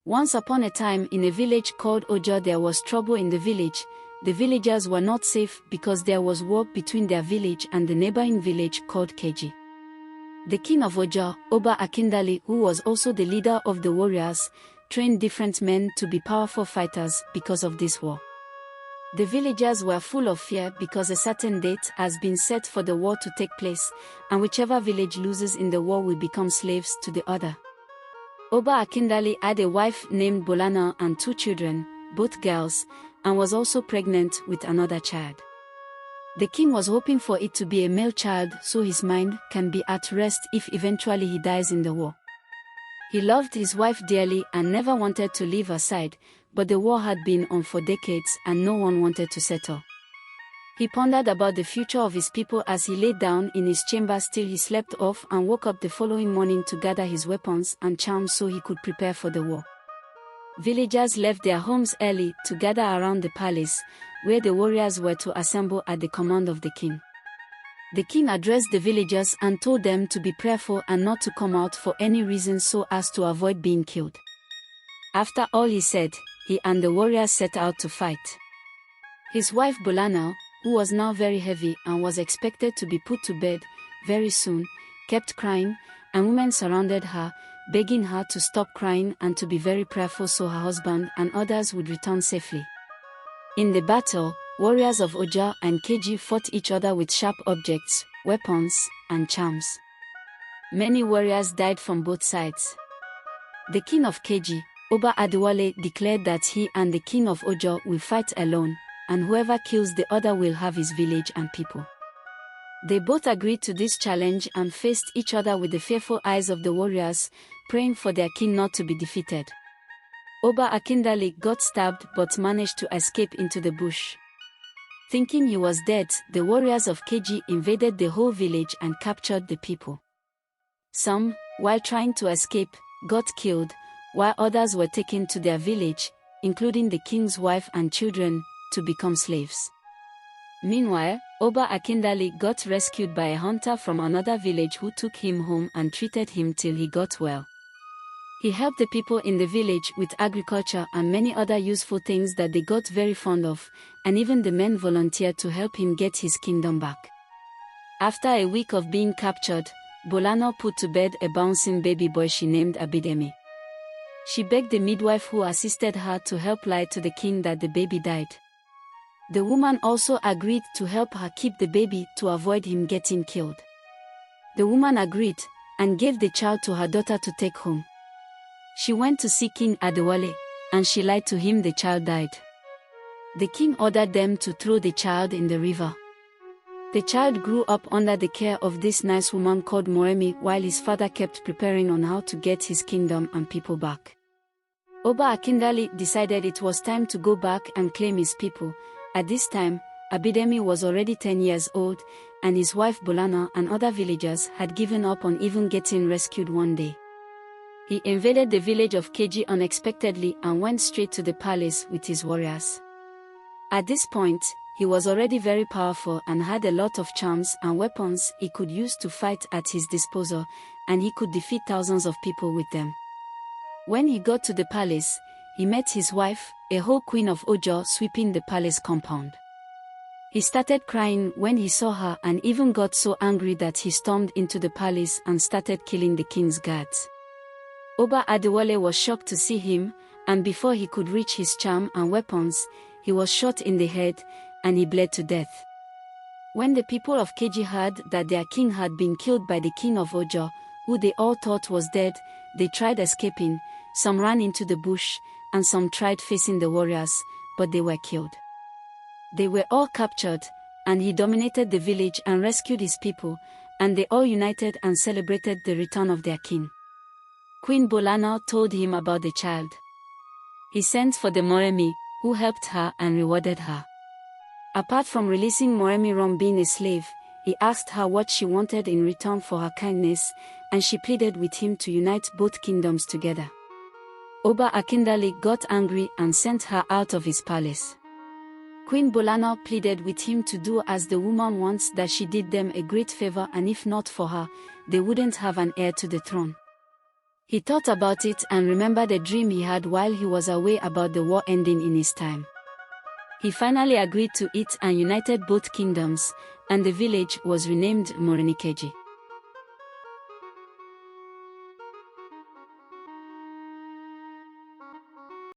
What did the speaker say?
Once upon a time in a village called Oja there was trouble in the village. The villagers were not safe because there was war between their village and the neighboring village called Keji. The king of Oja, Oba Akindale, who was also the leader of the warriors, trained different men to be powerful fighters because of this war. The villagers were full of fear because a certain date has been set for the war to take place, and whichever village loses in the war will become slaves to the other. Oba Akindale had a wife named Bolana and 2 children, both girls, and was also pregnant with another child. The king was hoping for it to be a male child so his mind can be at rest if eventually he dies in the war. He loved his wife dearly and never wanted to leave her side, but the war had been on for decades and no one wanted to settle. He pondered about the future of his people as he lay down in his chambers till he slept off and woke up the following morning to gather his weapons and charms so he could prepare for the war. Villagers left their homes early to gather around the palace, where the warriors were to assemble at the command of the king. The king addressed the villagers and told them to be prayerful and not to come out for any reason so as to avoid being killed. After all he said, he and the warriors set out to fight. His wife Bolana, who was now very heavy and was expected to be put to bed very soon, kept crying, and women surrounded her, begging her to stop crying and to be very prayerful so her husband and others would return safely. In the battle, warriors of Oja and Keji fought each other with sharp objects, weapons, and charms. Many warriors died from both sides. The king of Keji, Oba Adewale, declared that he and the king of Oja will fight alone, and whoever kills the other will have his village and people. They both agreed to this challenge and faced each other with the fearful eyes of the warriors, praying for their king not to be defeated. Oba Akindale got stabbed but managed to escape into the bush. Thinking he was dead, the warriors of Keji invaded the whole village and captured the people. Some, while trying to escape, got killed, while others were taken to their village, including the king's wife and children, to become slaves. Meanwhile, Oba Akindale got rescued by a hunter from another village who took him home and treated him till he got well. He helped the people in the village with agriculture and many other useful things that they got very fond of, and even the men volunteered to help him get his kingdom back. After a week of being captured, Bolana put to bed a bouncing baby boy she named Abidemi. She begged the midwife who assisted her to help lie to the king that the baby died. The woman also agreed to help her keep the baby to avoid him getting killed. The woman agreed, and gave the child to her daughter to take home. She went to see King Adewale, and she lied to him the child died. The king ordered them to throw the child in the river. The child grew up under the care of this nice woman called Moremi while his father kept preparing on how to get his kingdom and people back. Oba Akindale decided it was time to go back and claim his people. At this time, Abidemi was already 10 years old, and his wife Bolana and other villagers had given up on even getting rescued one day. He invaded the village of Keji unexpectedly and went straight to the palace with his warriors. At this point, he was already very powerful and had a lot of charms and weapons he could use to fight at his disposal, and he could defeat thousands of people with them. When he got to the palace, he met his wife, a whole queen of Oja, sweeping the palace compound. He started crying when he saw her and even got so angry that he stormed into the palace and started killing the king's guards. Oba Adewale was shocked to see him, and before he could reach his charm and weapons, he was shot in the head, and he bled to death. When the people of Keji heard that their king had been killed by the king of Oja, who they all thought was dead, they tried escaping, some ran into the bush, and some tried facing the warriors, but they were killed. They were all captured, and he dominated the village and rescued his people, and they all united and celebrated the return of their king. Queen Bolana told him about the child. He sent for the Moremi, who helped her and rewarded her. Apart from releasing Moremi from being a slave, he asked her what she wanted in return for her kindness, and she pleaded with him to unite both kingdoms together. Oba Akindale got angry and sent her out of his palace. Queen Bolana pleaded with him to do as the woman wants, that she did them a great favor, and if not for her, they wouldn't have an heir to the throne. He thought about it and remembered a dream he had while he was away about the war ending in his time. He finally agreed to it and united both kingdoms, and the village was renamed Morenikeji.